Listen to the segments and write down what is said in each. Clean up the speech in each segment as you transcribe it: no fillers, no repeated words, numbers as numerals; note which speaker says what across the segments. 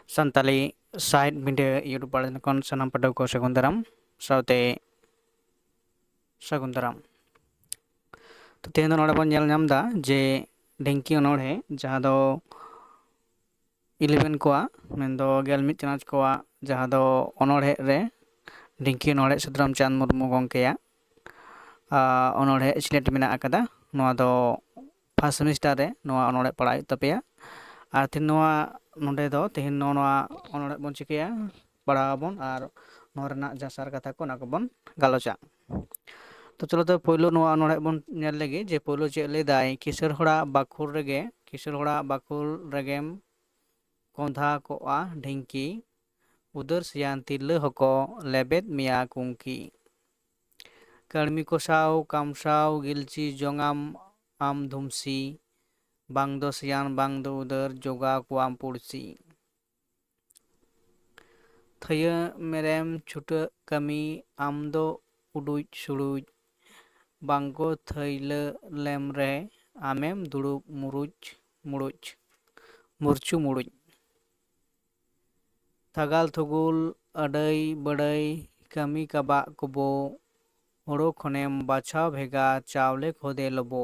Speaker 1: Santali side media YouTube page kon sanam padaw ko Sagundaram saute Sagundaram. तो तेहन नोड़े बन nail नाम दा जे ढेंकी ओनोड़े जहाँ दो 11 कोआ मेनदो गेल मिट चनाच कोआ जहाँ दो ओनोड़े रे ढेंकी ओनोड़े सुदराम चांद मुर्मू गंकेया ओनोड़े स्लेट मेना अकदा नोआ दो फर्स्ट सेमिस्टर रे नोआ ओनोड़े पढ़ाई तपेया और तीन नोआ नोडे दो तेहन नोआ ओनोड़े बन चिकेया पढ़ाबन और नोरना जसार कथा को नाकबन गालोचा तो चलो तो पोलो नोआ नोड़े बन नेल लेगे जे पोलो चे ले दाई किशोर होड़ा बाखुर रेगेम कोंधा कोआ ढेंकी उदर सियान तिल्ले हको लेबेद मिया कुंकी कर्मी कोसाव कामसाव गिलची जोंगाम आम धुमसी बांग दो सियान बांग दो उदर जोगा कुआम पुड़सी थय मेरेम छुट कमी आम दो उडुज सुडुज बांगो थैले लेमरे आमेम दुड़ुब मुरचु मुड़ुज थगाल थुगुल अडई बड़ई कमी कबा कुबो हुड़ो खनेम बाछाव भेगा चावले खोदे लबो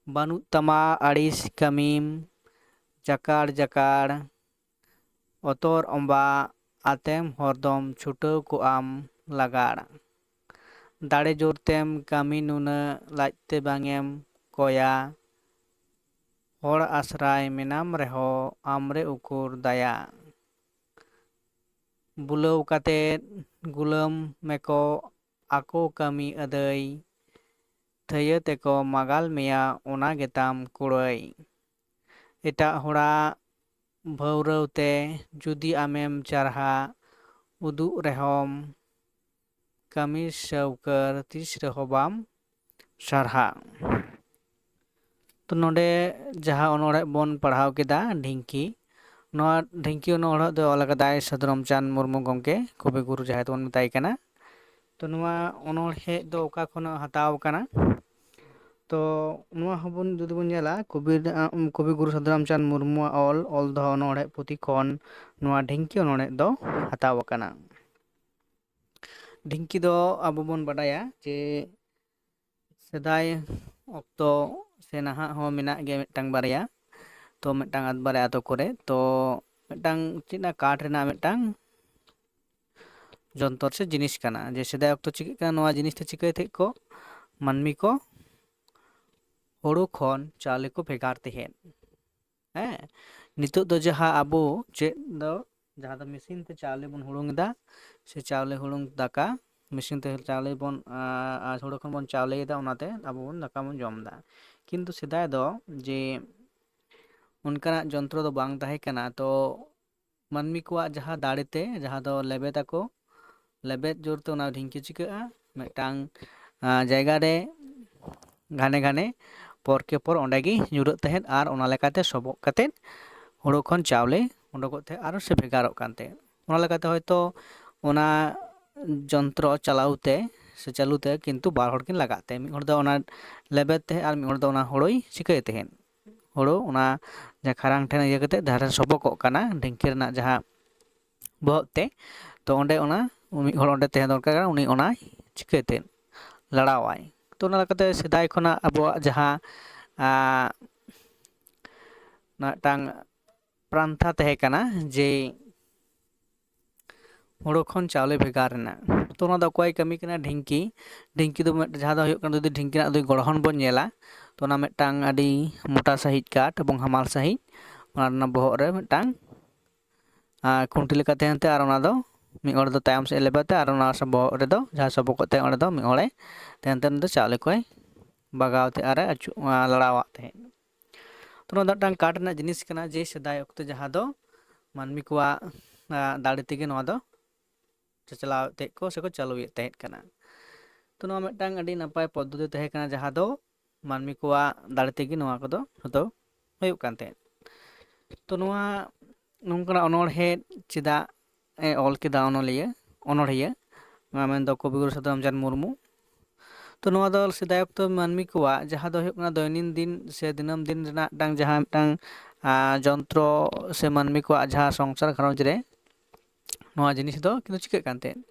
Speaker 1: बानु तमा अड़िस कमीम जकार जकार ओतोर अम्बा आतेम हरदम छुटो को आम लगाड़ दाड़े जोरतेम कमी नुना लाजते बांगेम कोया होड़ आश्राय मेनाम रेहो आमरे उकुर दया बुलाव काते गुलाम मेको आको कमी अदय थय तेको मागाल मेया ओना गेताम कुड़ाई एटा होड़ा भौरवते जुदी आमेम चारहा उदु रेहम कमी सौकर तीस रेहबाम सारहा तो नोडे जहाँ ओनोड़े बन पढ़ाव केदा ढिंकी नोआ ढिंकी ओनोड़ दो अलगदाय सदरम चांद मुर्मू गंके कवि गुरु जहाँ तो मेताय कना तो नोआ ओनोड़े दो ओका खन हताव कना तो नोआ हबन जुदी बन नेला कवि गुरु सदरम चांद मुर्मू ऑल दो ओनोड़े पुथि खन नोआ ढिंकी ओनोड़े दो हताव कना ढिंकी दो अब बन बडाया जे सेदाय ऑक्तो से नहा हो मेना गे मिटांग बारिया तो मिटांग आद बारे आतो करे तो मिटांग चिना काठ रेना मिटांग जंतर से जिनिस काना जे सेदाय ऑक्तो चिके काना नोआ जिनिस ते चिके थे को मानमी को हुड़ू खन चावले को भेगार तेहेन हैं नितो दो जहाँ आबो चे दो जहाँ दो मशीन ते चावले बन हुड़ुंग दा से चावले हुड़ुंग दाका मशीन ते चावले बन हुड़ो खन बन चावले दा उनाते आबो बन दाका बन जम दा किंतु सेदाय दो जे उनका जंत्र दो बांग ताहे कना तो मानमी को जहाँ दाड़ेते जहाँ दो लेबेद आको लेबेद जोरते उना ढिंकी चिकेआ मिटांग जायगा रे घाने घाने पर के पर ओंडेगी ᱧᱩᱨᱟᱹᱜ तहेन आर ओना लेकाते सबक काते हुड़ो खन चावले उडोगत थे आरो से भेगारोग कानते ओना लेकाते हयतो ओना जंत्र चलाउते से चालूते किंतु बार हड़ किन लगाते मिद हड़ दो ओना लेबेद ते आर मिद हड़ दो ओना हुड़ोय चिकाय तहेन हुड़ो ओना जहाँ खरांग ठेन इया कते धारे सबकक काना ढिंकी रेना जहाँ बहग ते तो ओंडे ओना मिद हड़ ओंडे तहेन दरकार उनी ओना चिकाय तहेन लड़ावाय तो ओना लेकाते सेदाय खना आबोआ जहाँ नाटांग प्रांथा तहे काना जे हुड़ो खन चावले भेगार रेना तो ओना दो अकॉय कमी कना ढिंकी ढिंकी दो जहाँ दो हुयुग काना ढिंकी ना दो गढ़हन बन नेला तो ओना मिदटांग आडी मोटा सहित काठ एबं हमाल सहित ओना रना बहग रे मिदटांग खुंटी लेका तहेनते आर ओना दो मिद हड़ दो तायम से लेबेते आर ओना बहग रे दो जहाँ सबकत ते ओंडे दो मिद हड़े तहेनते उनी दो चावले कोय बागावते आरे अचु लड़ावात तहेन तो ओना मिदटांग काठ रेना जिनिस काना जे सेदाय ऑक्ते जहाँ दो मानमी कोआ दाड़े तेगे नोआ दो चलाव ते को से को चालुयेद तहेन काना तो नोआ मिदटांग आडी नापाय पद्धति तहे काना जहाँ दो मानमी कोआ दाड़े तेगे नोआ कोदो जतो हुयुग कान तहेन तो नोआ नोंकना ओनोड़हे चेदा ऑल केदा ओनोड़िया मेनदो कविगुरु सदरम चांद मुर्मू तो नोआ दो सेदाय ऑक्तो मानमी कोआ जहाँ दो हुयुग काना दैनिक दिन से दिनम दिन रेना डांग जहाँ डांग যন্ত্র সে মানᱢᱤ ᱠᱚᱣᱟᱜ ᱡᱟᱦᱟᱸ ᱥᱚᱝᱥᱟᱨ ᱜᱷᱟᱨᱚᱸᱡᱽ ᱨᱮ ᱱᱚᱣᱟ ᱡᱤᱱᱤᱥ ᱫᱚ ᱠᱤᱱᱛᱩ ᱪᱤᱠᱟᱹᱜ ᱠᱟᱱ ᱛᱟᱦᱮᱸᱫ,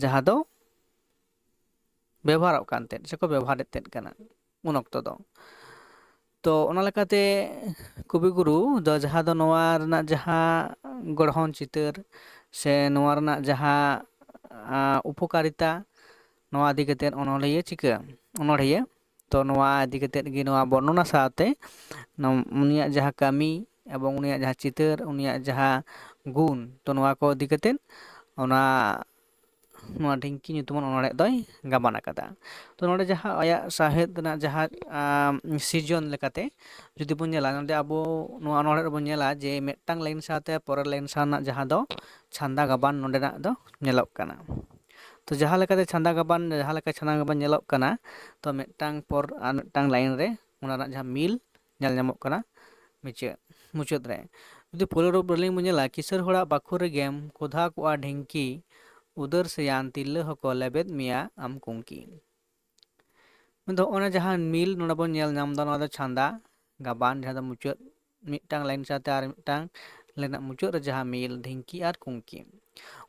Speaker 1: ᱡᱟᱦᱟᱸ ᱫᱚ ᱵᱮᱵᱚᱦᱟᱨᱚᱜ ᱠᱟᱱ ᱛᱟᱦᱮᱸᱫ ᱥᱮᱠᱚ ᱵᱮᱵᱚᱦᱟᱨᱮᱫ ᱛᱟᱦᱮᱸᱫ ᱠᱟᱱᱟ ᱩᱱ ᱚᱠᱛᱚ ᱫᱚ᱾ ᱛᱚ ᱚᱱᱟ ᱞᱮᱠᱟᱛᱮ ᱠᱚᱵᱤᱜᱩᱨᱩ ᱫᱚ ᱡᱟᱦᱟᱸ ᱫᱚ ᱱᱚᱣᱟ ᱨᱮᱱᱟᱜ ᱡᱟᱦᱟᱸ ᱜᱚᱲᱦᱚᱱ ᱪᱤᱛᱟᱹᱨ ᱥᱮ ᱱᱚᱣᱟ ᱨᱮᱱᱟᱜ ᱡᱟᱦᱟᱸ ᱩᱯᱚᱠᱟᱨᱤতা ᱱᱚᱣᱟ ᱤᱫᱤ ᱠᱟᱛᱮᱫ ᱚᱱᱚᱬᱦᱤᱭᱟᱹ ᱛᱚ ᱱᱚᱣᱟ ᱤᱫᱤ ᱠᱟᱛᱮᱫ ᱜᱮ ᱱᱚᱣᱟ ᱵᱚᱨᱱᱚᱱᱟ ᱥᱟᱶᱛᱮ ᱩᱱᱤᱭᱟᱜ ᱡᱟᱦᱟᱸ ᱠᱟᱹᱢᱤ ᱮᱵᱚᱝ ᱩᱱᱤᱭᱟᱜ ᱡᱟᱦᱟᱸ ᱪᱤᱛᱟᱹᱨ, ᱩᱱᱤᱭᱟᱜ ᱡᱟᱦᱟᱸ ᱜᱩᱱ, ᱛᱚ ᱱᱚᱣᱟ ᱠᱚ ᱤᱫᱤ ᱠᱟᱛᱮᱫ ᱱᱚᱣᱟ ᱰᱷᱤᱝᱠᱤ ᱧᱩᱛᱩᱢᱟᱱ ᱚᱱᱚᱬᱦᱮ ᱫᱚᱭ ᱜᱟᱵᱟᱱ ᱟᱠᱟᱫᱟ᱾ ᱛᱚ ᱱᱚᱰᱮ ᱡᱟᱦᱟᱸ ᱟᱭᱟᱜ ᱥᱟᱶᱦᱮᱫ ᱨᱮᱱᱟᱜ ᱡᱟᱦᱟᱸ ᱥᱤᱨᱡᱚᱱ ᱞᱮᱠᱟᱛᱮ ᱡᱩᱫᱤ ᱵᱚᱱ ᱧᱮᱞᱟ, ᱱᱚᱰᱮ ᱟᱵᱚ ᱱᱚᱣᱟ ᱚᱱᱚᱬᱦᱮ ᱨᱮᱵᱚᱱ ᱧᱮᱞᱟ ᱡᱮ ᱢᱤᱫᱴᱟᱝ ᱞᱟᱭᱤᱱ ᱥᱟᱶᱛᱮ ᱯᱚᱨᱮᱨ ᱞᱟᱭᱤᱱ ᱥᱟᱶ ᱨᱮᱱᱟᱜ ᱡᱟᱦᱟᱸ ᱫᱚ ᱪᱷᱟᱸᱫᱟ ᱜᱟᱵᱟᱱ ᱱᱚᱰᱮᱱᱟᱜ ᱫᱚ ᱧᱮᱞᱚᱜ ᱠᱟᱱᱟ᱾ ᱛᱚ ᱡᱟᱦᱟᱸ ᱞᱮᱠᱟᱛᱮ ᱪᱷᱟᱸᱫᱟ ᱜᱟᱵᱟᱱ ᱧᱮᱞᱚᱜ ᱠᱟᱱᱟ, ᱛᱚ ᱢᱤᱫᱴᱟᱝ ᱯᱚᱨ ᱟᱨ ᱢᱤᱫᱴᱟᱝ ᱞᱟᱭᱤᱱ ᱨᱮ ᱚᱱᱟ ᱨᱮᱱᱟᱜ ᱡᱟᱦᱟᱸ ᱢᱤᱞ ᱧᱮᱞ ᱧᱟᱢᱚᱜ ᱠᱟᱱᱟ ᱢᱩᱪᱟᱹᱫ ᱨᱮ᱾ ᱡᱩᱫᱤ ᱯᱳᱭᱞᱳ ᱨᱩᱯ ᱨᱮᱞᱤᱧ ᱵᱚᱱ ᱧᱮᱞᱟ, ᱠᱤᱥᱟᱹᱬ ᱦᱚᱲᱟᱜ ᱵᱟᱠᱷᱳᱞ ᱨᱮᱜᱮᱢ ᱠᱚᱫᱷᱟ ᱠᱚᱜᱼᱟ ᱰᱷᱤᱝᱠᱤ, ᱩᱫᱟᱹᱨ ᱥᱮᱭᱟᱱ ᱛᱤᱨᱞᱟᱹ ᱦᱚᱸᱠᱚ ᱞᱮᱵᱮᱫ ᱢᱮᱭᱟ ᱟᱢ ᱠᱩᱝᱠᱤ᱾ ᱢᱮᱱᱫᱚ ᱚᱱᱮ ᱡᱟᱦᱟᱸ ᱢᱤᱞ ᱱᱚᱰᱮ ᱵᱚᱱ ᱧᱮᱞ ᱧᱟᱢ ᱮᱫᱟ, ᱱᱚᱣᱟ ᱫᱚ ᱪᱷᱟᱸᱫᱟ ᱜᱟᱵᱟᱱ, ᱡᱟᱦᱟᱸ ᱫᱚ ᱢᱩᱪᱟᱹᱫ ᱢᱤᱫᱴᱟᱝ ᱞᱟᱭᱤᱱ ᱥᱟᱶᱛᱮ ᱟᱨ ᱢᱤᱫᱴᱟᱝ ᱨᱮᱱᱟᱜ ᱢᱩᱪᱟᱹᱫ ᱨᱮ ᱡᱟᱦᱟᱸ ᱢᱤᱞ ᱰᱷᱤᱝᱠᱤ ᱟᱨ ᱠᱩᱝᱠᱤ᱾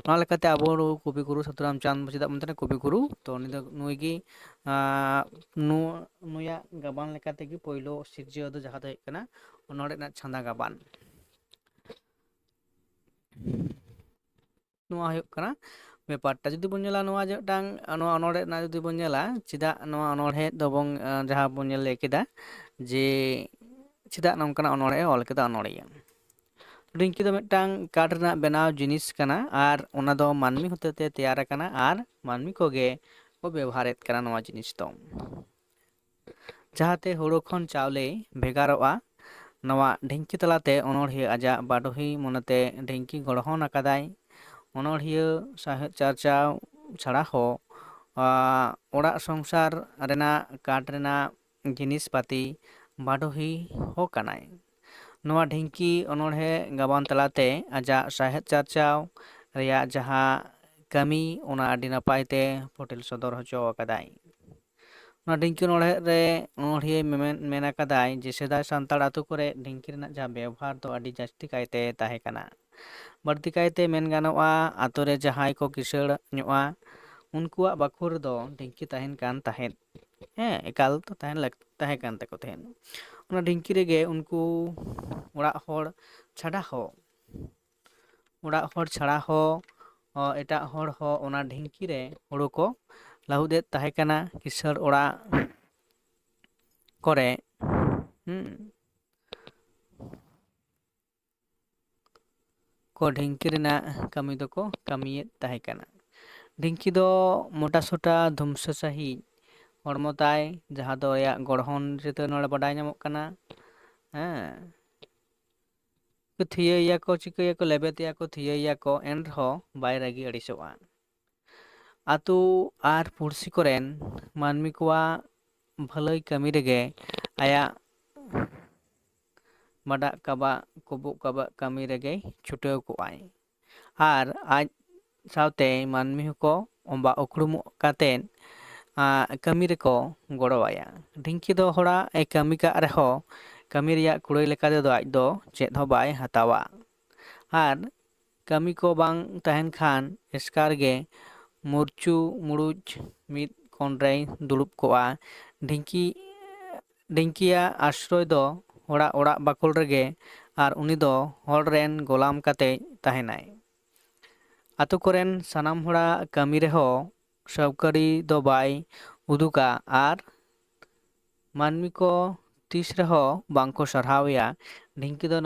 Speaker 1: ᱚᱱᱟ ᱞᱮᱠᱟᱛᱮ ᱟᱵᱚ ᱠᱚᱵᱤᱜᱩᱨᱩ ᱥᱟᱹᱫᱷᱩᱨᱟᱢᱪᱟᱸᱫᱽ ᱪᱮᱫᱟᱜ ᱵᱚᱱ ᱢᱮᱛᱟᱭ ᱠᱚᱵᱤᱜᱩᱨᱩ, ᱛᱚ ᱩᱱᱤ ᱫᱚ ᱱᱩᱭ ᱜᱮ ᱱᱩᱭᱟᱜ ᱜᱟᱵᱟᱱ ᱞᱮᱠᱟ ᱛᱮᱜᱮ ᱯᱳᱭᱞᱳ ᱥᱤᱨᱡᱟᱹᱣ ᱫᱚ ᱡᱟᱦᱟᱸ ᱫᱚ ᱦᱩᱭᱩᱜ ᱠᱟᱱᱟ ᱚᱱᱚᱬᱦᱮ ᱨᱮᱱᱟᱜ ᱪᱷᱟᱸᱫᱟ ᱜᱟᱵᱟᱱ᱾ ᱱᱚᱣᱟ ᱦᱩᱭᱩᱜ ᱠᱟᱱᱟ ᱵᱮᱯᱟᱨᱴᱟ᱾ ᱡᱩᱫᱤ ᱵᱚᱱ ᱧᱮᱞᱟ ᱱᱚᱣᱟ ᱡᱮ ᱢᱤᱫᱴᱟᱝ ᱱᱚᱣᱟ ᱚᱱᱚᱬᱦᱮ ᱨᱮᱱᱟᱜ ᱡᱩᱫᱤ ᱵᱚᱱ ᱧᱮᱞᱟ, ᱪᱮᱫᱟᱜ ᱱᱚᱣᱟ ᱚᱱᱚᱬᱦᱮ ᱫᱚᱵᱚᱱ ᱡᱟᱦᱟᱸ ᱵᱚᱱ ᱧᱮᱞ ᱞᱟᱹᱭ ᱠᱮᱫᱟ ᱡᱮ ᱪᱮᱫᱟᱜ ᱱᱚᱝᱠᱟᱱᱟᱜ ᱚᱱᱚᱬᱦᱮ ᱚᱞ ᱠᱮᱫᱟ ᱚᱱᱚᱬᱦᱤᱭᱟᱹ᱾ ᱰᱷᱤᱝᱠᱤ ᱫᱚ ᱢᱤᱫᱴᱟᱝ ᱠᱟᱴ ᱨᱮᱱᱟᱜ ᱵᱮᱱᱟᱣ ᱡᱤᱱᱤᱥ ᱠᱟᱱᱟ ᱟᱨ ᱚᱱᱟ ᱫᱚ ᱢᱟᱹᱱᱢᱤ ᱦᱚᱛᱮᱛᱮ ᱛᱮᱭᱟᱨ ᱟᱠᱟᱱᱟ ᱟᱨ ᱢᱟᱹᱱᱢᱤ ᱠᱚᱜᱮ ᱠᱚ ᱵᱮᱵᱚᱦᱟᱨᱮᱫ ᱠᱟᱱᱟ ᱱᱚᱣᱟ ᱡᱤᱱᱤᱥ ᱫᱚ᱾ ᱡᱟᱦᱟᱸᱛᱮ ᱦᱳᱲᱳ ᱠᱷᱚᱱ ᱪᱟᱣᱞᱮ ᱵᱷᱮᱜᱟᱨᱚᱜᱼᱟ, ᱱᱚᱣᱟ ᱰᱷᱤᱝᱠᱤ ᱛᱟᱞᱟᱛᱮ ᱚᱱᱚᱬᱦᱤᱭᱟᱹ ᱟᱡᱟᱜ ᱵᱟᱰᱳᱦᱤ ᱢᱚᱱᱮᱛᱮ ᱰᱷᱤᱝᱠᱤ ᱜᱚᱲᱦᱚᱱ ᱟᱠᱟᱫᱟᱭ᱾ ᱚᱱᱚᱬᱦᱤᱭᱟᱹ ᱥᱟᱶᱦᱮᱫ ᱪᱟᱨᱪᱟᱣ ᱪᱷᱟᱲᱟ ᱦᱚᱸ ᱚᱲᱟᱜ ᱥᱚᱝᱥᱟᱨ ᱨᱮᱱᱟᱜ ᱠᱟᱴ ᱨᱮᱱᱟᱜ ᱡᱤᱱᱤᱥ ᱯᱟᱹᱛᱤ ᱵᱟᱰᱳᱦᱤ ᱦᱚᱸ ᱠᱟᱱᱟᱭ᱾ ᱱᱚᱣᱟ ᱰᱷᱤᱝᱠᱤ ᱚᱱᱚᱬᱦᱮ ᱜᱟᱵᱟᱱ ᱛᱟᱞᱟᱛᱮ ᱟᱡᱟᱜ ᱥᱟᱶᱦᱮᱫ ᱪᱟᱨᱪᱟᱣ ᱨᱮᱭᱟᱜ ᱡᱟᱦᱟᱸ ᱠᱟᱹᱢᱤ, ᱚᱱᱟ ᱟᱹᱰᱤ ᱱᱟᱯᱟᱭ ᱛᱮ ᱯᱷᱳᱴᱮᱞ ᱥᱚᱫᱚᱨ ᱦᱚᱪᱚ ᱟᱠᱟᱫᱟᱭ᱾ ᱚᱱᱟ ᱰᱷᱤᱝᱠᱤ ᱚᱱᱚᱬᱦᱮ ᱨᱮ ᱚᱱᱚᱬᱦᱤᱭᱟᱹ ᱢᱮᱱ ᱟᱠᱟᱫᱟᱭ ᱡᱮ ᱥᱮᱫᱟᱭ ᱥᱟᱱᱛᱟᱲ ᱟᱛᱳ ᱠᱚᱨᱮ ᱰᱷᱤᱝᱠᱤ ᱨᱮᱱᱟᱜ ᱡᱟᱦᱟᱸ ᱵᱮᱵᱚᱦᱟᱨ ᱫᱚ ᱟᱹᱰᱤ ᱡᱟᱹᱥᱛᱤ ᱠᱟᱭᱛᱮ ᱛᱟᱦᱮᱸ ᱠᱟᱱᱟ᱾ ᱵᱟᱹᱲᱛᱤ ᱠᱟᱭᱛᱮ ᱢᱮᱱ ᱜᱟᱱᱚᱜᱼᱟ, ᱟᱛᱳ ᱨᱮ ᱡᱟᱦᱟᱸᱭ ᱠᱚ ᱠᱤᱥᱟᱹᱬ ᱧᱚᱜᱼᱟ ᱩᱱᱠᱩᱣᱟᱜ ᱵᱟᱠᱷᱳᱞ ᱨᱮᱫᱚ ᱰᱷᱤᱝᱠᱤ ᱛᱟᱦᱮᱱ ᱠᱟᱱ ᱛᱟᱦᱮᱸᱫ᱾ ᱦᱮᱸ, ᱮᱠᱟᱞ ᱫᱚ ᱛᱟᱦᱮᱸ ᱠᱟᱱ ᱛᱟᱠᱚ ᱛᱟᱦᱮᱸᱫ᱾ ᱚᱱᱟ ᱰᱷᱤᱝᱠᱤ ᱨᱮᱜᱮ ᱩᱱᱠᱩ ᱚᱲᱟᱜ ᱦᱚᱲ ᱪᱷᱟᱰᱟ ᱦᱚᱸ ᱮᱴᱟᱜ ᱦᱚᱲ ᱦᱚᱸ ᱚᱱᱟ ᱰᱷᱤᱝᱠᱤ ᱨᱮ ᱦᱳᱲᱳ ᱠᱚ ᱞᱟᱹᱦᱩᱫᱮᱫ ᱛᱟᱦᱮᱸ ᱠᱟᱱᱟ ᱠᱤᱥᱟᱹᱬ ᱚᱲᱟᱜ ᱠᱚᱨᱮ᱾ ᱰᱷᱤᱝᱠᱤ ᱨᱮᱱᱟᱜ ᱠᱟᱹᱢᱤ ᱫᱚᱠᱚ ᱠᱟᱹᱢᱤᱭᱮᱫ ᱛᱟᱦᱮᱸ ᱠᱟᱱᱟ᱾ ᱰᱷᱤᱝᱠᱤ ᱫᱚ ᱢᱚᱴᱟ ᱥᱚᱴᱟ ᱫᱷᱩᱢᱥᱟᱹ ᱥᱟᱺᱦᱤᱡ ᱦᱚᱲᱢᱚ ᱛᱟᱭ, ᱡᱟᱦᱟᱸ ᱫᱚ ᱟᱭᱟᱜ ᱜᱚᱲᱦᱚᱱ ᱪᱤᱛᱟᱹᱨ ᱱᱚᱰᱮ ᱵᱟᱰᱟᱭ ᱧᱟᱢᱚᱜ ᱠᱟᱱᱟ᱾ ᱦᱮᱸ, ᱛᱷᱤᱭᱟᱹᱭᱟᱠᱚ, ᱪᱤᱠᱟᱹᱭᱟᱠᱚ, ᱞᱮᱵᱮᱫᱮᱭᱟᱠᱚ, ᱛᱷᱤᱭᱟᱹᱭᱟᱠᱚ, ᱮᱱᱨᱮᱦᱚᱸ ᱵᱟᱭ ᱨᱟᱹᱜᱤ ᱟᱹᱲᱤᱥᱚᱜᱼᱟ᱾ ᱟᱛᱳ ᱟᱨ ᱯᱩᱲᱥᱤ ᱠᱚᱨᱮᱱ ᱢᱟᱹᱱᱢᱤ ᱠᱚᱣᱟᱜ ᱵᱷᱟᱹᱞᱟᱹᱭ ᱠᱟᱹᱢᱤ ᱨᱮᱜᱮ ᱟᱭᱟᱜ ᱢᱟᱰᱟᱜ ᱠᱟᱵᱟᱜ ᱠᱩᱵᱩᱜ ᱠᱟᱵᱟᱜ ᱠᱟᱹᱢᱤ ᱨᱮᱜᱮᱭ ᱪᱷᱩᱴᱟᱹᱣ ᱠᱚᱜᱼᱟᱭ ᱟᱨ ᱟᱡ ᱥᱟᱶᱛᱮ ᱢᱟᱹᱱᱢᱤ ᱦᱚᱸᱠᱚ ᱚᱵᱟᱜ ᱩᱠᱷᱲᱩᱢᱚᱜ ᱠᱟᱛᱮᱫ ᱠᱟᱹᱢᱤ ᱨᱮᱠᱚ ᱜᱚᱲᱚᱣᱟᱭᱟ᱾ ᱰᱷᱤᱝᱠᱤ ᱫᱚ ᱦᱚᱲᱟᱜ ᱠᱟᱹᱢᱤ ᱠᱟᱜ ᱨᱮᱦᱚᱸ ᱠᱟᱹᱢᱤ ᱨᱮᱭᱟᱜ ᱠᱩᱲᱟᱹᱭ ᱞᱮᱠᱟ ᱛᱮᱫᱚ ᱟᱡ ᱫᱚ ᱪᱮᱫ ᱦᱚᱸ ᱵᱟᱭ ᱦᱟᱛᱟᱣᱟ ᱟᱨ ᱠᱟᱹᱢᱤ ko ᱵᱟᱝ ᱛᱟᱦᱮᱱ ᱠᱷᱟᱱ ᱮᱥᱠᱟᱨ ᱜᱮ ᱢᱩᱨᱪᱩ ᱢᱩᱲᱩᱡ ᱢᱤᱫ ᱠᱚᱬᱨᱮᱭ ᱫᱩᱲᱩᱵ ᱠᱚᱜᱼᱟ᱾ ᱰᱷᱤᱝᱠᱤᱭᱟᱜ ᱟᱥᱨᱚᱭ ᱫᱚ ᱦᱚᱲᱟᱜ ᱚᱲᱟᱜ ᱵᱟᱠᱷᱳᱞ ᱨᱮᱜᱮ ᱟᱨ ᱩᱱᱤ ᱫᱚ ᱦᱚᱲ ᱨᱮᱱ ᱜᱳᱞᱟᱢ ᱠᱟᱛᱮᱭ ᱛᱟᱦᱮᱱᱟᱭ᱾ ᱟᱛᱳ ᱠᱚᱨᱮᱱ ᱥᱟᱱᱟᱢ ᱦᱚᱲᱟᱜ ᱠᱟᱹᱢᱤ ᱨᱮᱦᱚᱸ ᱥᱟᱹᱣᱠᱟᱹᱨᱤ ᱫᱚ ᱵᱟᱭ ᱩᱫᱩᱜᱟ ᱟᱨ ᱢᱟᱹᱱᱢᱤ ko ᱛᱤᱥ ᱨᱮᱦᱚᱸ ᱵᱟᱝᱠᱚ ᱥᱟᱨᱦᱟᱣᱮᱭᱟ᱾ ᱰᱷᱤᱝᱠᱤ ᱫᱚ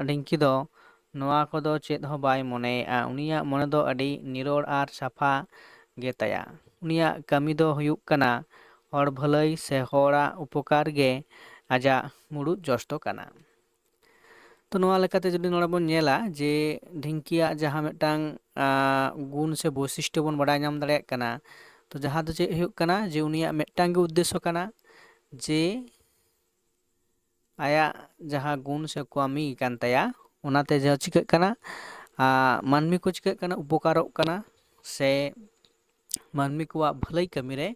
Speaker 1: ᱰᱷᱤᱝᱠᱤ ᱫᱚ ᱱᱚᱣᱟ ᱠᱚᱫᱚ ᱪᱮᱫ ᱦᱚᱸ ᱵᱟᱭ ᱢᱚᱱᱮᱭᱮᱜᱼᱟ᱾ ᱩᱱᱤᱭᱟᱜ ᱢᱚᱱᱮ ᱫᱚ ᱟᱹᱰᱤ ᱱᱤᱨᱚᱲ ᱟᱨ ᱥᱟᱯᱷᱟ ᱜᱮᱛᱟᱭᱟ᱾ ᱩᱱᱤᱭᱟᱜ ᱠᱟᱹᱢᱤ ᱫᱚ ᱦᱩᱭᱩᱜ ᱠᱟᱱᱟ ᱦᱚᱲ ᱵᱷᱟᱹᱞᱟᱹᱭ ᱥᱮ ᱦᱚᱲᱟᱜ ᱩᱯᱚᱠᱟᱨ ᱜᱮ ᱟᱡᱟᱜ ᱢᱩᱲᱩᱫ ᱡᱚᱥᱛᱚ ᱠᱟᱱᱟ᱾ ᱛᱚ ᱱᱚᱣᱟ ᱞᱮᱠᱟᱛᱮ ᱡᱩᱫᱤ ᱱᱚᱰᱮ ᱵᱚᱱ ᱧᱮᱞᱟ ᱡᱮ ᱰᱷᱤᱝᱠᱤᱭᱟᱜ ᱡᱟᱦᱟᱸ ᱢᱤᱫᱴᱟᱝ ᱜᱩᱱ ᱥᱮ ᱵᱳᱭᱥᱤᱥᱴᱚ ᱵᱚᱱ ᱵᱟᱰᱟᱭ ᱧᱟᱢ ᱫᱟᱲᱮᱭᱟᱜ ᱠᱟᱱᱟ᱾ ᱛᱚ ᱡᱟᱦᱟᱸ ᱫᱚ ᱪᱮᱫ ᱦᱩᱭᱩᱜ ᱠᱟᱱᱟ ᱡᱮ ᱩᱱᱤᱭᱟᱜ ᱢᱤᱫᱴᱟᱝ ᱜᱮ ᱩᱫᱽᱫᱮᱥᱥᱚ ᱠᱟᱱᱟ ᱡᱮ ᱟᱭᱟᱜ ᱡᱟᱦᱟᱸ ᱜᱩᱱ ᱥᱮ ᱠᱟᱹᱢᱤ ᱠᱟᱱ ᱛᱟᱭᱟ ᱚᱱᱟᱛᱮ ᱡᱟᱦᱟᱸ ᱪᱤᱠᱟᱹᱜ ᱠᱟᱱᱟ ᱢᱟᱹᱱᱢᱤ ᱠᱚ ᱪᱤᱠᱟᱹᱜ ᱠᱟᱱᱟ ᱩᱯᱚᱠᱟᱨᱚᱜ ᱠᱟᱱᱟ ᱥᱮ ᱢᱟᱹᱱᱢᱤ ᱠᱚᱣᱟᱜ ᱵᱷᱟᱹᱞᱟᱹᱭ ᱠᱟᱹᱢᱤ ᱨᱮ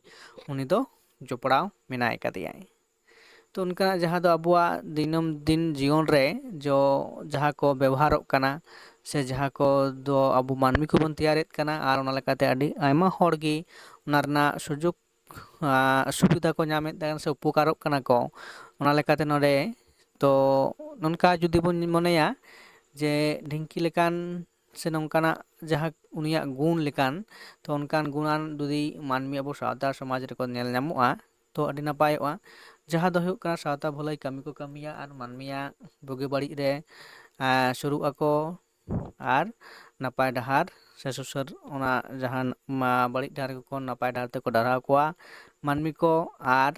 Speaker 1: ᱩᱱᱤ ᱫᱚ ᱡᱚᱯᱲᱟᱣ ᱢᱮᱱᱟᱭ ᱠᱟᱫᱮᱭᱟᱭ᱾ ᱛᱚ ᱚᱱᱠᱟᱱᱟᱜ ᱡᱟᱦᱟᱸ ᱫᱚ ᱟᱵᱚᱣᱟᱜ ᱫᱤᱱᱟᱹᱢ ᱫᱤᱱ ᱡᱤᱭᱚᱱ ᱨᱮ ᱡᱟᱦᱟᱸ ᱠᱚ ᱵᱮᱵᱚᱦᱟᱨᱚᱜ ᱠᱟᱱᱟ ᱥᱮ ᱡᱟᱦᱟᱸ ᱠᱚ ᱫᱚ ᱟᱵᱚ ᱢᱟᱹᱱᱢᱤ ᱠᱚᱵᱚᱱ ᱛᱮᱭᱟᱨᱮᱫ ᱠᱟᱱᱟ, ᱟᱨ ᱚᱱᱟ ᱞᱮᱠᱟᱛᱮ ᱟᱹᱰᱤ ᱟᱭᱢᱟ ᱦᱚᱲ ᱜᱮ ᱚᱱᱟ ᱨᱮᱱᱟᱜ ᱥᱩᱡᱳᱜᱽ ᱥᱩᱵᱤᱫᱷᱟ ᱠᱚ ᱧᱟᱢᱮᱫ ᱛᱟᱦᱮᱸ ᱥᱮ ᱩᱯᱚᱠᱟᱨᱚᱜ ᱠᱟᱱᱟ ᱠᱚ᱾ ᱚᱱᱟ ᱞᱮᱠᱟᱛᱮ ᱱᱚᱰᱮ ᱛᱚ ᱱᱚᱝᱠᱟ ᱡᱩᱫᱤ ᱵᱚᱱ ᱢᱚᱱᱮᱭᱟ ᱡᱮ ᱰᱷᱤᱝᱠᱤ ᱞᱮᱠᱟᱱ ᱥᱮ ᱱᱚᱝᱠᱟᱱᱟᱜ ᱡᱟᱦᱟᱸ ᱩᱱᱤᱭᱟᱜ ᱜᱩᱱ ᱞᱮᱠᱟᱱ, ᱛᱚ ᱚᱱᱠᱟᱱ ᱜᱩᱱᱟᱱ ᱡᱩᱫᱤ ᱢᱟᱹᱱᱢᱤ ᱟᱵᱚ ᱥᱟᱶᱛᱟ ᱥᱚᱢᱟᱡᱽ ᱨᱮᱠᱚ ᱧᱮᱞ ᱧᱟᱢᱚᱜᱼᱟ ᱛᱚ ᱟᱹᱰᱤ ᱱᱟᱯᱟᱭᱚᱜᱼᱟ᱾ ᱡᱟᱦᱟᱸ ᱫᱚ ᱦᱩᱭᱩᱜ ᱠᱟᱱᱟ ᱥᱟᱶᱛᱟ ᱵᱷᱟᱹᱞᱟᱹᱭ ᱠᱟᱹᱢᱤ ᱠᱚ ᱠᱟᱹᱢᱤᱭᱟ ᱟᱨ ᱢᱟᱹᱱᱢᱤᱭᱟᱜ ᱵᱩᱜᱤ ᱵᱟᱹᱲᱤᱡ ᱨᱮ ᱥᱩᱨᱩᱜ ᱟᱠᱚ, ᱟᱨ ᱱᱟᱯᱟᱭ ᱰᱟᱦᱟᱨ ᱥᱮ ᱥᱩᱥᱟᱹᱨ ᱚᱱᱟ ᱡᱟᱦᱟᱸ ᱵᱟᱹᱲᱤᱡ ᱰᱟᱦᱟᱨ ᱠᱚ ᱱᱟᱯᱟᱭ ᱰᱟᱦᱟᱨ ᱛᱮᱠᱚ ᱰᱟᱨᱦᱟᱣ ᱠᱚᱣᱟ ᱢᱟᱹᱱᱢᱤ ᱠᱚ᱾ ᱟᱨ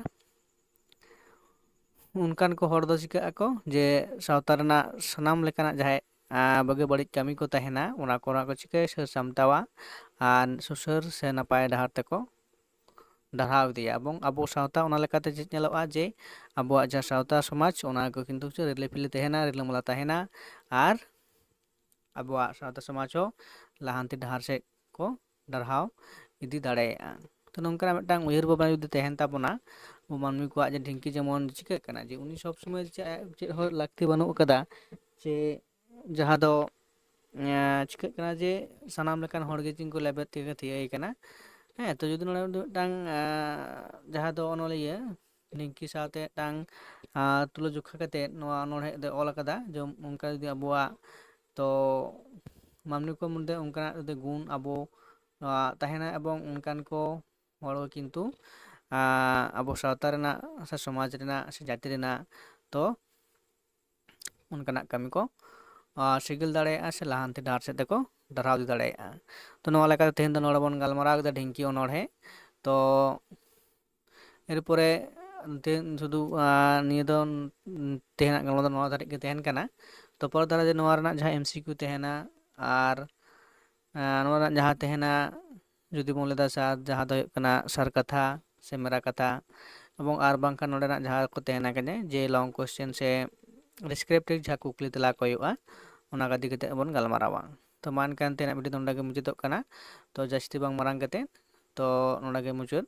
Speaker 1: ᱚᱱᱠᱟᱱ ᱠᱚ ᱦᱚᱲ ᱫᱚ ᱪᱤᱠᱟᱹᱜ ᱟᱠᱚ ᱡᱮ ᱥᱟᱶᱛᱟ ᱨᱮᱱᱟᱜ ᱥᱟᱱᱟᱢ ᱞᱮᱠᱟᱱᱟᱜ ᱡᱟᱦᱟᱸᱭ ᱵᱩᱜᱤ ᱵᱟᱹᱲᱤᱡ ᱠᱟᱹᱢᱤ ᱠᱚ ᱛᱟᱦᱮᱱᱟ ᱚᱱᱟ ᱠᱚᱨᱮᱱᱟᱜ ᱠᱚ ᱪᱤᱠᱟᱹᱭᱟ ᱥᱟᱹᱨ ᱥᱟᱢᱴᱟᱣᱟ ᱟᱨ ᱥᱩᱥᱟᱹᱨ ᱥᱮ ᱱᱟᱯᱟᱭ ᱰᱟᱦᱟᱨ ᱛᱮᱠᱚ ᱰᱟᱨᱦᱟᱣ ᱤᱫᱤᱭᱟ᱾ ᱮᱵᱚᱝ ᱟᱵᱚ ᱥᱟᱶᱛᱟ ᱚᱱᱟ ᱞᱮᱠᱟᱛᱮ ᱪᱮᱫ ᱧᱮᱞᱚᱜᱼᱟ ᱡᱮ ᱟᱵᱚᱣᱟᱜ ᱡᱟᱦᱟᱸ ᱥᱟᱶᱛᱟ ᱥᱚᱢᱟᱡᱽ ᱚᱱᱟ ᱠᱚ ᱠᱤᱱᱛᱩ ᱨᱤᱞᱟᱹᱯᱤᱞᱤ ᱛᱟᱦᱮᱱᱟ, ᱨᱤᱞᱟᱹᱢᱟᱞᱟ ᱛᱟᱦᱮᱱᱟ, ᱟᱨ ᱟᱵᱚᱣᱟᱜ ᱥᱟᱶᱛᱟ ᱥᱚᱢᱟᱡᱽ ᱦᱚᱸ ᱞᱟᱦᱟᱱᱛᱤ ᱰᱟᱦᱟᱨ ᱥᱮᱫ ᱠᱚ ᱰᱟᱨᱦᱟᱣ ᱤᱫᱤ ᱫᱟᱲᱮᱭᱟᱜᱼᱟ᱾ ᱛᱚ ᱱᱚᱝᱠᱟᱱᱟᱜ ᱢᱤᱫᱴᱟᱝ ᱩᱭᱦᱟᱹᱨ ᱵᱷᱟᱵᱽᱱᱟ ᱡᱩᱫᱤ ᱛᱟᱦᱮᱱ ᱛᱟᱵᱚᱱᱟ ᱢᱟᱹᱱᱢᱤ ᱠᱚᱣᱟᱜ, ᱡᱮ ᱰᱷᱤᱝᱠᱤ ᱡᱮᱢᱚᱱ ᱪᱤᱠᱟᱹᱜ ᱠᱟᱱᱟ ᱡᱮ ᱩᱱᱤ ᱥᱚᱵᱽ ᱥᱚᱢᱚᱭ ᱪᱮᱫ ᱦᱚᱸ ᱞᱟᱹᱠᱛᱤ ᱵᱟᱹᱱᱩᱜ ᱟᱠᱟᱫᱟ ᱡᱮ ᱡᱟᱦᱟᱸ ᱫᱚ ᱪᱤᱠᱟᱹᱜ ᱠᱟᱱᱟ ᱡᱮ ᱥᱟᱱᱟᱢ ᱞᱮᱠᱟᱱ ᱦᱚᱲ ᱜᱮ ᱪᱤᱱ ᱠᱚ ᱞᱮᱵᱮᱫ ᱛᱤᱜᱩ ᱛᱷᱤᱭᱟᱹᱭ ᱠᱟᱱᱟ᱾ ᱦᱮᱸ ᱛᱚ ᱡᱩᱫᱤ ᱱᱚᱰᱮ ᱢᱤᱫᱴᱟᱝ ᱡᱟᱦᱟᱸ ᱫᱚ ᱚᱱᱚᱞᱤᱭᱟᱹ ᱰᱷᱤᱝᱠᱤ ᱥᱟᱶᱛᱮ ᱢᱤᱫᱴᱟᱝ ᱛᱩᱞᱟᱹ ᱡᱚᱠᱷᱟ ᱠᱟᱛᱮᱫ ᱱᱚᱣᱟ ᱚᱱᱚᱬᱦᱮᱸ ᱫᱚᱭ ᱚᱞ ᱟᱠᱟᱫᱟ ᱡᱮ ᱚᱱᱠᱟ ᱡᱩᱫᱤ ᱟᱵᱚᱣᱟᱜ ᱛᱚ ᱢᱟᱹᱱᱢᱤ ᱠᱚ ᱢᱚᱫᱽᱫᱷᱮ ᱚᱱᱠᱟᱱᱟᱜ ᱡᱩᱫᱤ ᱜᱩᱱ ᱟᱵᱚ ᱛᱟᱦᱮᱱᱟ ᱮᱵᱚᱝ ᱚᱱᱠᱟᱱ ᱠᱚ ᱦᱚᱲ ᱠᱤᱱᱛᱩ ᱟᱵᱚ ᱥᱟᱶᱛᱟ ᱨᱮᱱᱟᱜ ᱥᱮ ᱥᱚᱢᱟᱡᱽ ᱨᱮᱱᱟᱜ ᱥᱮ ᱡᱟᱹᱛᱤ ᱨᱮᱱᱟᱜ ᱛᱚ ᱚᱱᱠᱟᱱᱟᱜ ᱠᱟᱹᱢᱤ ᱠᱚ ᱥᱤᱜᱤᱞ ᱫᱟᱲᱮᱭᱟᱜᱼᱟ ᱥᱮ ᱞᱟᱦᱟᱱᱛᱤ ᱰᱟᱦᱟᱨ ᱥᱮᱫ ᱛᱮᱠᱚ ᱰᱟᱨᱦᱟᱣ ᱤᱫᱤ ᱫᱟᱲᱮᱭᱟᱜᱼᱟ᱾ ᱛᱚ ᱱᱚᱣᱟ ᱞᱮᱠᱟᱛᱮ ᱛᱮᱦᱮᱧ ᱫᱚ ᱱᱚᱰᱮ ᱵᱚᱱ ᱜᱟᱞᱢᱟᱨᱟᱣ ᱠᱮᱫᱟ ᱰᱷᱤᱝᱠᱤ ᱚᱱᱚᱬᱦᱮᱸ᱾ ᱛᱚ ᱮᱨᱯᱚᱨᱮ ᱥᱩᱫᱷᱩ ᱱᱤᱭᱟᱹ ᱫᱚ ᱛᱮᱦᱮᱧᱟᱜ ᱜᱟᱞᱢᱟᱨᱟᱣ ᱫᱚ ᱱᱚᱣᱟ ᱫᱷᱟᱹᱨᱤᱡ ᱜᱮ ᱛᱟᱦᱮᱱ ᱠᱟᱱᱟ᱾ ᱛᱚ ᱯᱚᱨᱮ ᱫᱷᱟᱨᱟ ᱡᱮ ᱱᱚᱣᱟ ᱨᱮᱱᱟᱜ ᱡᱟᱦᱟᱸ MCQ ᱛᱟᱦᱮᱱᱟ ᱟᱨ ᱱᱚᱣᱟ ᱨᱮᱱᱟᱜ ᱡᱟᱦᱟᱸ ᱛᱟᱦᱮᱱᱟ ᱡᱩᱫᱤ ᱵᱚᱱ ᱞᱟᱹᱭᱫᱟ ᱡᱟᱦᱟᱸ ᱫᱚ ᱦᱩᱭᱩᱜ ᱠᱟᱱᱟ ᱥᱟᱨ ᱠᱟᱛᱷᱟ ᱥᱮ ᱢᱮᱨᱟ ᱠᱟᱛᱷᱟ, ᱮᱵᱚᱝ ᱟᱨ ᱵᱟᱝᱠᱷᱟᱱ ᱱᱚᱸᱰᱮᱱᱟᱜ ᱡᱟᱦᱟᱸ ᱠᱚ ᱛᱟᱦᱮᱱᱟ ᱡᱮ ᱞᱚᱝ ᱠᱚᱥᱪᱮᱱ ᱥᱮ ᱰᱤᱥᱠᱨᱤᱯᱴᱤᱵᱽ ᱡᱟᱦᱟᱸ ᱠᱩᱠᱞᱤ ᱛᱮᱞᱟ ᱠᱚ ᱦᱩᱭᱩᱜᱼᱟ ᱚᱱᱟ ᱤᱫᱤ ᱠᱟᱛᱮᱫ ᱵᱚᱱ ᱜᱟᱞᱢᱟᱨᱟᱣᱟ᱾ ᱛᱚ ᱢᱟ ᱮᱱᱠᱷᱟᱱ ᱛᱮᱦᱮᱧᱟᱜ ᱵᱷᱤᱰᱤᱭᱳ ᱫᱚ ᱱᱚᱸᱰᱮ ᱜᱮ ᱢᱩᱪᱟᱹᱫᱚᱜ ᱠᱟᱱᱟ᱾ ᱛᱚ ᱡᱟᱹᱥᱛᱤ ᱵᱟᱝ ᱢᱟᱨᱟᱝ ᱠᱟᱛᱮᱫ ᱛᱚ ᱱᱚᱸᱰᱮ ᱜᱮ ᱢᱩᱪᱟᱹᱫ᱾